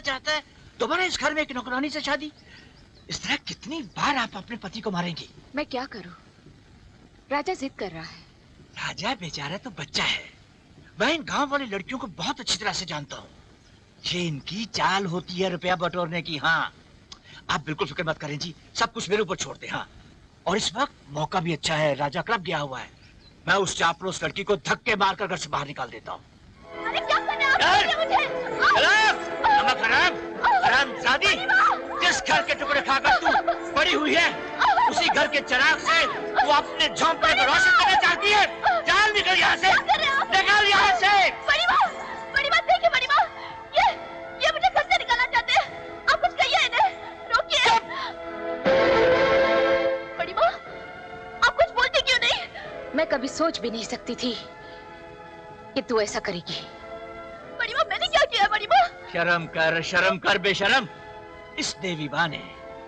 चाहता है दोबारा इस घर में एक नौकरानी से शादी। इस तरह कितनी बार आप अपने पति को मारेंगी? मैं क्या करूं? राजा जिद कर रहा है। राजा बेचारा तो बच्चा है। मैं इन गांव वाली लड़कियों को बहुत अच्छी तरह से जानता हूँ। ये इनकी चाल होती है रुपया बटोरने की। हाँ, आप बिल्कुल फिक्र मत करें जी, सब कुछ मेरे ऊपर छोड़ दें। हाँ, और इस वक्त मौका भी अच्छा है, राजा क्लब गया हुआ है। मैं उस चापलूस लड़की को धक्के मारकर घर से बाहर निकाल देता हूँ। अरे क्या करना है मुझे? नमक हरामजादी, जिस घर के टुकड़े खाकर तू बड़ी हुई है, उसी घर के चिराग से तू अपने झोंपड़े को रोशन करना चाहती है। चल निकल यहाँ से, निकल यहाँ से। बड़ी माँ देखिए, बड़ी माँ, ये मुझे घर से निकालना चाहते हैं। आप कुछ कहिए इन्हें, रोकिए। बड़ी माँ, आप कुछ बोलती क्यों नहीं? मैं कभी सोच भी नहीं सकती थी कि तू ऐसा करेगी। बड़ी माँ, मैंने क्या किया? बड़ी माँ, शर्म कर बेशरम। इस देवी माँ ने,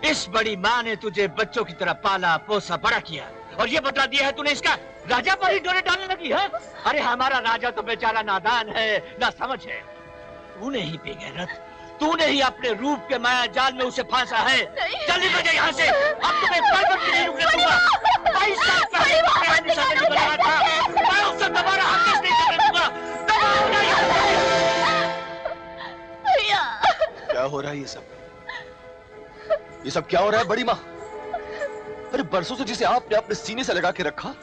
इस बड़ी माँ ने तुझे बच्चों की तरह पाला पोसा बड़ा किया, और ये बता दिया है तूने इसका राजा पर ही डोरे डालने लगी है। अरे हमारा राजा तो बेचारा नादान है, ना समझ है। तूने ही बेगैरत, तूने ही अपने रूप के माया जाल में उसे फांसा है। चल निकल जा यहाँ से, अब तुम्हें पल भर भी नहीं रुकने दूंगा। 22 साल पहले निकल रहा था, मैं उससे दोबारा हरगिज़ नहीं करने दूंगा। क्या हो रहा है ये सब क्या हो रहा है बड़ी माँ? अरे बरसों से जिसे आपने अपने सीने से लगा के रखा,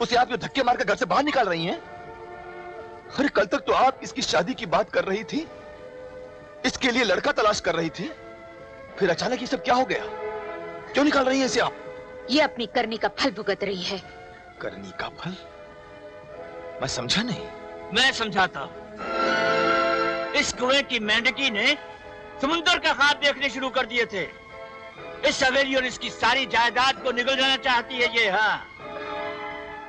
उसे आप ये धक्के मारकर घर से बाहर निकाल रही हैं। अरे कल तक तो आप इसकी शादी की बात कर रही थी, इसके लिए लड़का तलाश कर रही थी, फिर अचानक ये सब क्या हो गया? क्यों निकाल रही हैं इसे आप? ये अपनी करनी का फल भुगत रही है। करनी का फल? मैं समझा नहीं। मैं समझाता हूँ। इस कुएं की मेंढकी ने समुद्र का ख्वाब देखने शुरू कर दिए थे। इस हवेली और इसकी सारी जायदाद को निगल जाना चाहती है ये। हाँ,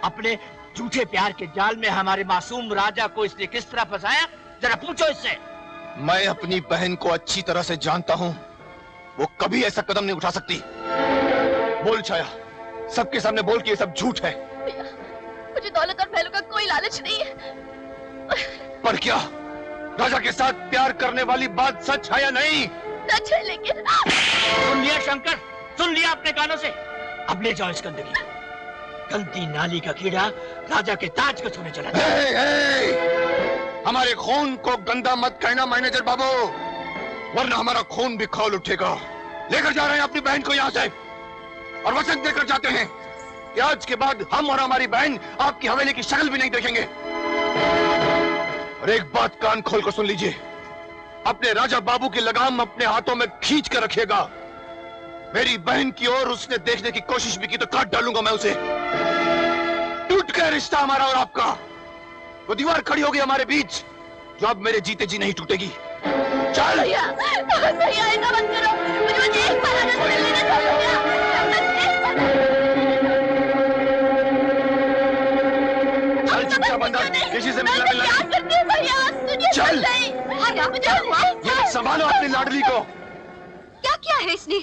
अपने झूठे प्यार के जाल में हमारे मासूम राजा को इसने किस तरह फंसाया, जरा पूछो इससे। मैं अपनी बहन को अच्छी तरह से जानता हूं, वो कभी ऐसा कदम नहीं उठा सकती। बोल छाया, सबके सामने बोल कि ये सब झूठ है। मुझे दौलत और महलों का कोई लालच नहीं है। पर क्या राजा के साथ प्यार करने वाली बात सच है या नहीं? सच है, लेकिन सुन लिया शंकर, सुन लिया अपने कानों से। अब ले जाओ इस गंदगी, गंदी नाली का कीड़ा राजा के ताज को छूने चला जाए। हमारे खून को गंदा मत कहना मैनेजर बाबू, वरना हमारा खून भी खौल उठेगा। लेकर जा रहे हैं अपनी बहन को यहाँ से, और वचन देकर जाते हैं कि आज के बाद हम और हमारी बहन आपकी हवेली की शक्ल भी नहीं देखेंगे। और एक बात कान खोल कर सुन लीजिए, अपने राजा बाबू की लगाम अपने हाथों में खींच कर रखिएगा। मेरी बहन की ओर उसने देखने की कोशिश भी की तो काट डालूंगा मैं उसे। टूट गया रिश्ता हमारा और आपका। वो दीवार खड़ी होगी हमारे बीच, जो अब मेरे जीते जी नहीं टूटेगी। चल भैया, ऐसा मत करो। मुझे बस एक बार आजाद कर लेना चाहिए। किसी से मिलना चल, ये संभालो अपनी लाडली को। क्या किया है इसने?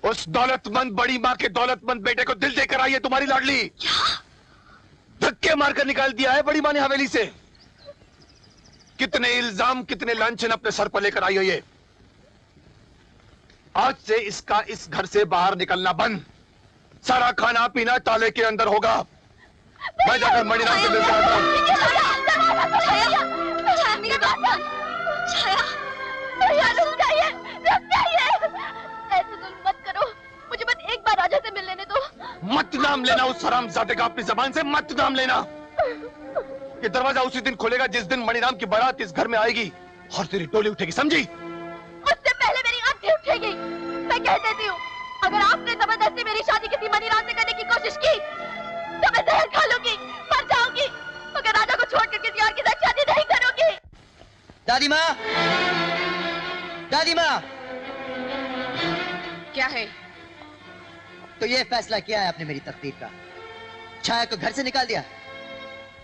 उस दौलतमंद बड़ी माँ के दौलतमंद बेटे को दिल देकर आई है तुम्हारी लाडली। धक्के मारकर निकाल दिया है बड़ी माँ ने हवेली से। कितने इल्जाम, कितने लांछन अपने सर पर लेकर आई है ये। आज से इसका इस घर से बाहर निकलना बंद। सारा खाना पीना ताले के अंदर होगा। मैं जाकर मणिराम से मिलकर आता हूं। ऐसे जुल्म मत करो। मुझे बस एक बार राजा से मिल लेने दो। मत नाम लेना उस हरामजादे का अपनी जबान से, मत नाम लेना। ये दरवाजा उसी दिन खुलेगा जिस दिन मणिराम की बारात इस घर में आएगी और तेरी टोली उठेगी, समझी? उससे पहले मेरी आंखें उठेगी। मैं कह देती हूँ, अगर आपने जबरदस्ती मेरी शादी किसी मणिराम से करने की कोशिश की तो मैं जहर खा लूंगी, मर जाऊंगी। मगर राजा को छोड़कर किसी और के साथ शादी नहीं करूंगी। दादी माँ, दादी माँ। क्या है? तो ये फैसला किया है आपने मेरी तकदीर का? छाया को घर से निकाल दिया?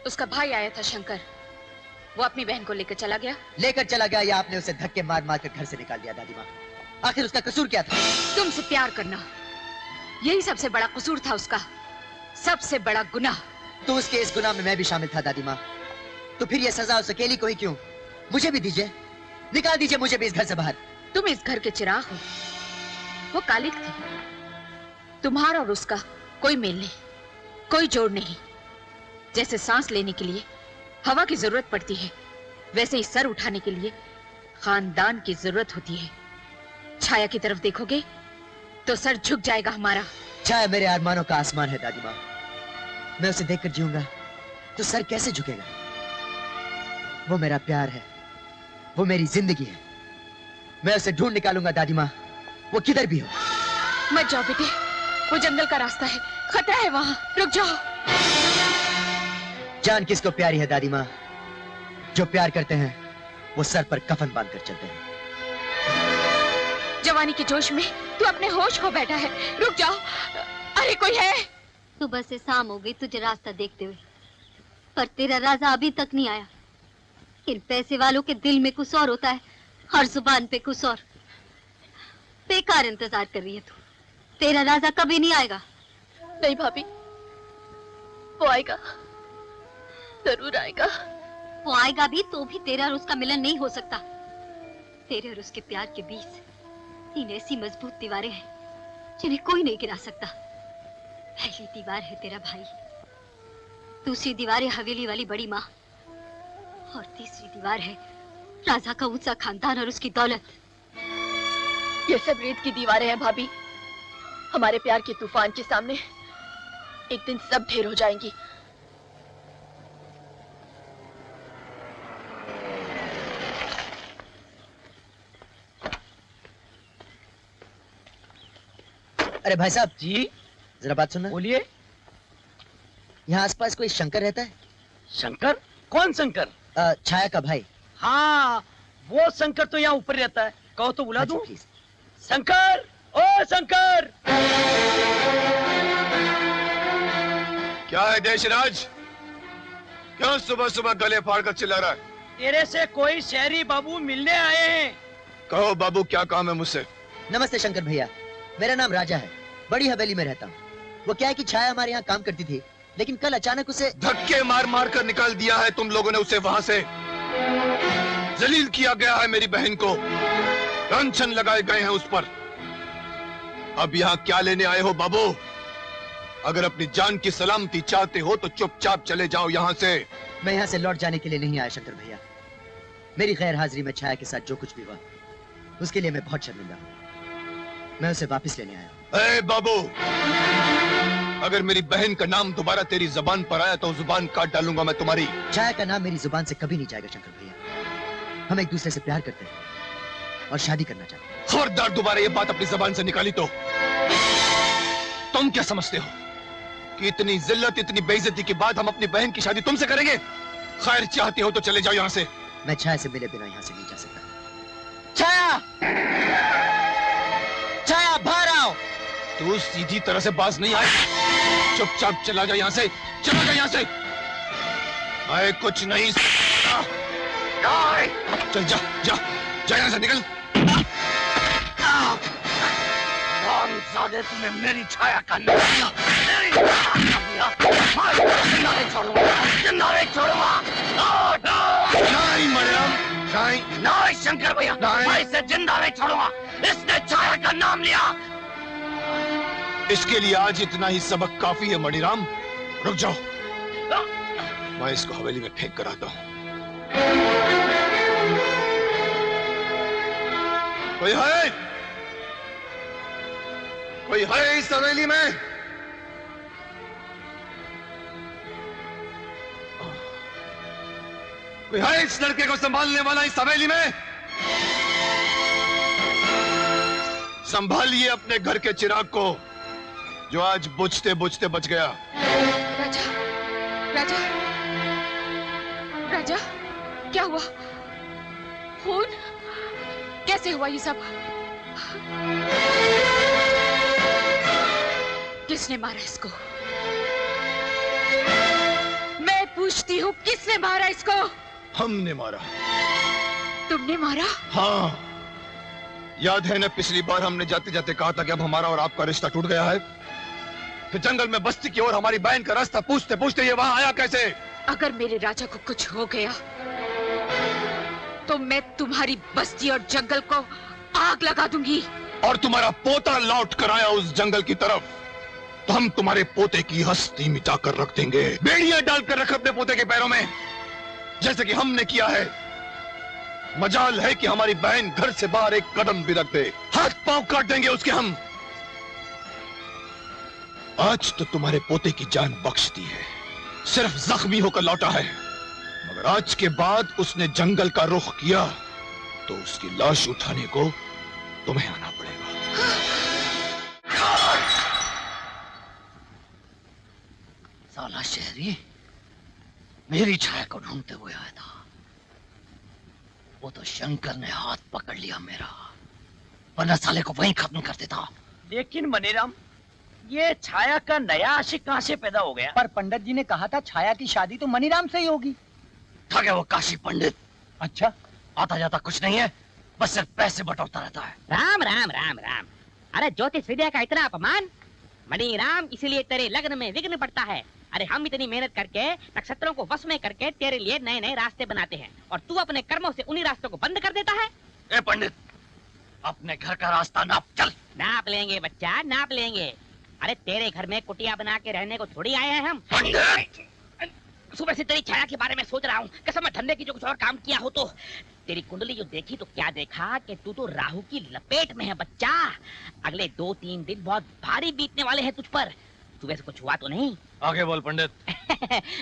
उसका भाई आया था शंकर, वो अपनी बहन को लेकर चला गया। लेकर चला गया या आपने उसे धक्के मार मार कर घर से निकाल दिया? दादी माँ, आखिर उसका कसूर क्या था? तुमसे प्यार करना, यही सबसे बड़ा कसूर था उसका, सबसे बड़ा गुनाह। तो उसके इस गुनाह में मैं भी शामिल था दादी माँ। तो फिर ये सजा उस अकेली को ही क्यों? मुझे भी दीजिए, निकाल दीजिए मुझे भी इस घर से बाहर। तुम इस घर के चिराग हो, वो कालिक थी। तुम्हारा और उसका कोई मेल नहीं, कोई जोड़ नहीं। जैसे सांस लेने के लिए हवा की जरूरत पड़ती है, वैसे ही सर उठाने के लिए खानदान की जरूरत होती है। छाया की तरफ देखोगे तो सर झुक जाएगा हमारा। छाया मेरे अरमानों का आसमान है दादी माँ। मैं उसे देखकर जीऊंगा तो सर कैसे झुकेगा? वो मेरा प्यार है, वो मेरी जिंदगी है। मैं उसे ढूंढ निकालूंगा दादी माँ, वो किधर भी हो। मत जाओ बेटे, वो जंगल का रास्ता है, खतरा है वहां, रुक जाओ। जान किसको प्यारी है दादी माँ? जो प्यार करते हैं वो सर पर कफन बांधकर चलते हैं। जवानी के जोश में तू अपने होश खो बैठा है, रुक जाओ। अरे कोई है? सुबह से शाम हो गई तुझे रास्ता देखते हुए, पर तेरा राजा अभी तक नहीं आया। इन पैसे वालों के दिल में कुछ और होता है, हर जुबान पे कुछ और। बेकार इंतजार कर रही है तू, तेरा राजा कभी नहीं आएगा। नहीं भाभी, वो आएगा, जरूर आएगा। वो आएगा भी तो भी तेरा और उसका मिलन नहीं हो सकता। तेरे और उसके प्यार के बीच 3 ऐसी मजबूत दीवारें हैं जिन्हें कोई नहीं गिरा सकता। पहली दीवार है तेरा भाई, दूसरी दीवार है हवेली वाली बड़ी माँ, और तीसरी दीवार है राजा का ऊंचा खानदान और उसकी दौलत। ये सब रेत की दीवारें हैं भाभी। हमारे प्यार के तूफान के सामने एक दिन सब ढेर हो जाएंगी। अरे भाई साहब जी, जरा बात सुनना। बोलिए। यहाँ आसपास कोई शंकर रहता है? शंकर? कौन शंकर? छाया का भाई। हाँ, वो शंकर तो यहाँ ऊपर रहता है। कहो तो बुला दूं? प्लीज। शंकर, ओ शंकर! क्या है देशराज? क्यों सुबह सुबह गले फाड़कर चिल्ला रहा है? तेरे से कोई शहरी बाबू मिलने आए हैं। कहो बाबू, क्या काम है मुझसे? नमस्ते शंकर भैया, मेरा नाम राजा है, बड़ी हवेली में रहता हूँ। वो क्या है कि छाया हमारे यहाँ काम करती थी, लेकिन कल अचानक उसे धक्के मार मार कर निकाल दिया है तुम लोगों ने उसे वहां से। जलील किया गया है मेरी बहन को, लांछन लगाए गए हैं उस पर। अब यहाँ क्या लेने आए हो बाबू? अगर अपनी जान की सलामती चाहते हो तो चुपचाप चले जाओ यहाँ से। मैं यहाँ से लौट जाने के लिए नहीं आया शंकर भैया। मेरी गैर हाजिरी में छाया के साथ जो कुछ भी हुआ उसके लिए मैं बहुत शर्मिंदा हूँ। मैं उसे वापस लेने आया हूँ। ए बाबू, अगर मेरी बहन का नाम दोबारा तेरी जुबान पर आया तो जुबान काट डालूंगा मैं तुम्हारी। छाया का नाम मेरी जुबान से कभी नहीं जाएगा शंकर भैया। हम एक दूसरे से प्यार करते हैं और शादी करना चाहते हैं। खबरदार दोबारा ये बात अपनी जुबान से निकाली तो तुम क्या समझते हो कि इतनी जिल्लत, इतनी बेइज्जती के बाद हम अपनी बहन की शादी तुमसे करेंगे? खैर, चाहते हो तो चले जाओ यहाँ से। मैं छाया से मिले बिना यहाँ से नहीं जा सकता। छाया! छाया, बाहर आओ! तू सीधी तरह से बाज नहीं आए। चुपचाप चला जा यहाँ से, चला जा यहाँ से। मैं कुछ नहीं सकता। चल जा, जा, जा यहाँ से निकल। तुम्हें मेरी छाया का नाम लिया, मेरी छाया का लिया। मैं जिंदा नहीं छोड़ूंगा, जिंदा नहीं छोड़ूंगा। नहीं मरियम, नहीं, नहीं शंकर भैया, मैं इसे जिंदा नहीं छोड़ूंगा। इसने छाया का नाम लिया। इसके लिए आज इतना ही सबक काफी है मणिराम। रुक जाओ, मैं इसको हवेली में फेंक कर आता हूँ। कोई है? कोई है इस हवेली में? कोई है इस लड़के को संभालने वाला इस हवेली में? संभालिए अपने घर के चिराग को जो आज बुझते बुझते बच गया। राजा, राजा, राजा, क्या हुआ? खून? कैसे हुआ ये सब? किसने मारा इसको? मैं पूछती हूँ, किसने मारा इसको? हमने मारा। तुमने मारा? हाँ, याद है ना पिछली बार हमने जाते जाते कहा था कि अब हमारा और आपका रिश्ता टूट गया है। फिर जंगल में बस्ती की ओर हमारी बहन का रास्ता पूछते पूछते ये वहां आया कैसे? अगर मेरे राजा को कुछ हो गया तो मैं तुम्हारी बस्ती और जंगल को आग लगा दूंगी। और तुम्हारा पोता लौट कर आया उस जंगल की तरफ, तो हम तुम्हारे पोते की हस्ती मिटाकर रख देंगे। बेड़ियां डालकर रख अपने पोते के पैरों में, जैसे कि हमने किया है। मजाल है कि हमारी बहन घर से बाहर एक कदम भी रख दे, हाथ पांव काट देंगे उसके हम। आज तो तुम्हारे पोते की जान बख्श दी है, सिर्फ जख्मी होकर लौटा है, मगर आज के बाद उसने जंगल का रुख किया तो उसकी लाश उठाने को तुम्हें आना पड़ेगा। साला शहरी मेरी छाया को ढूंढते हुए आया था, वो तो शंकर ने हाथ पकड़ लिया मेरा, वरना साले को वहीं खत्म कर देता। लेकिन मनीराम, ये छाया का नया आशिक कहां से पैदा हो गया? पर पंडित जी ने कहा था छाया की शादी तो मनीराम से ही होगी। था क्या वो काशी पंडित? अच्छा, आता जाता कुछ नहीं है, बस सिर्फ पैसे बटोरता रहता है। राम राम राम राम। अरे ज्योतिष विद्या का इतना अपमान, मणिराम, इसीलिए तेरे लग्न में विघ्न पड़ता है। अरे हम इतनी मेहनत करके नक्षत्रों को वश में करके तेरे लिए नए नए रास्ते बनाते हैं, और तू अपने कर्मों से उन्हीं रास्तों को बंद कर देता है। ए पंडित, अपने घर का रास्ता नाप चल। नाप लेंगे बच्चा, नाप लेंगे। अरे तेरे घर में कुटिया बना के रहने को थोड़ी आए हैं हम। सुबह से तेरी छाया के बारे में सोच रहा हूँ, कसम धंधे की जो कुछ और काम किया हो तो। तेरी कुंडली जो देखी तो क्या देखा कि तू तो राहु की लपेट में है बच्चा। अगले 2-3 दिन बहुत भारी बीतने वाले हैं तुझ पर। सुबह से कुछ हुआ तो नहीं? आगे बोल पंडित।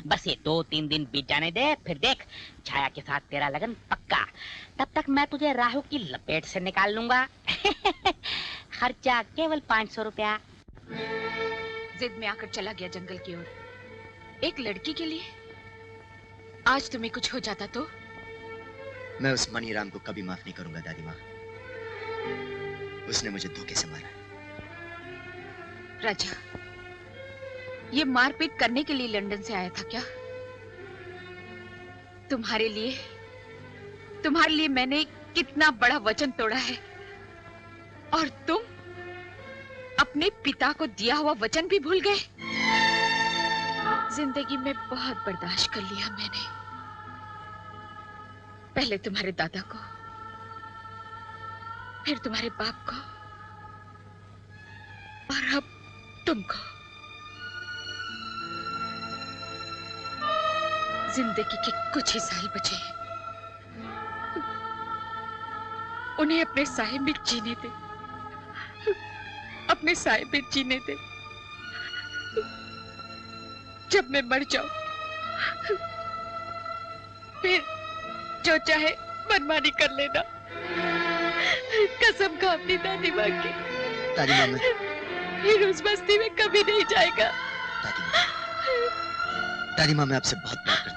बस ये 2-3 दिन बीत जाने दे, फिर देख छाया के साथ तेरा लगन पक्का। तब तक मैं तुझे राहु की लपेट से निकाल लूंगा। खर्चा केवल 500 रुपया। जिद में आकर चला गया जंगल की ओर, एक लड़की के लिए। आज तुम्हें कुछ हो जाता तो? मैं उस मणिराम को कभी माफ नहीं करूंगा दादी माँ, उसने मुझे धोखे से मारा। राजा, ये मारपीट करने के लिए लंदन से आया था क्या? तुम्हारे लिए मैंने कितना बड़ा वचन तोड़ा है, और तुम अपने पिता को दिया हुआ वचन भी भूल गए। जिंदगी में बहुत बर्दाश्त कर लिया मैंने, पहले तुम्हारे दादा को, फिर तुम्हारे बाप को, और अब तुमको। जिंदगी के कुछ ही साल बचे हैं, उन्हें अपने साए में जीने दे, अपने साए में जीने दे। जब मैं मर जाऊं, फिर जो चाहे मनमानी कर लेना। कसम खा अपनी दादी माँ की, दादी माँ, फिर उस बस्ती में कभी नहीं जाएगा। दादी माँ, मैं आपसे बहुत प्यार करता हूँ।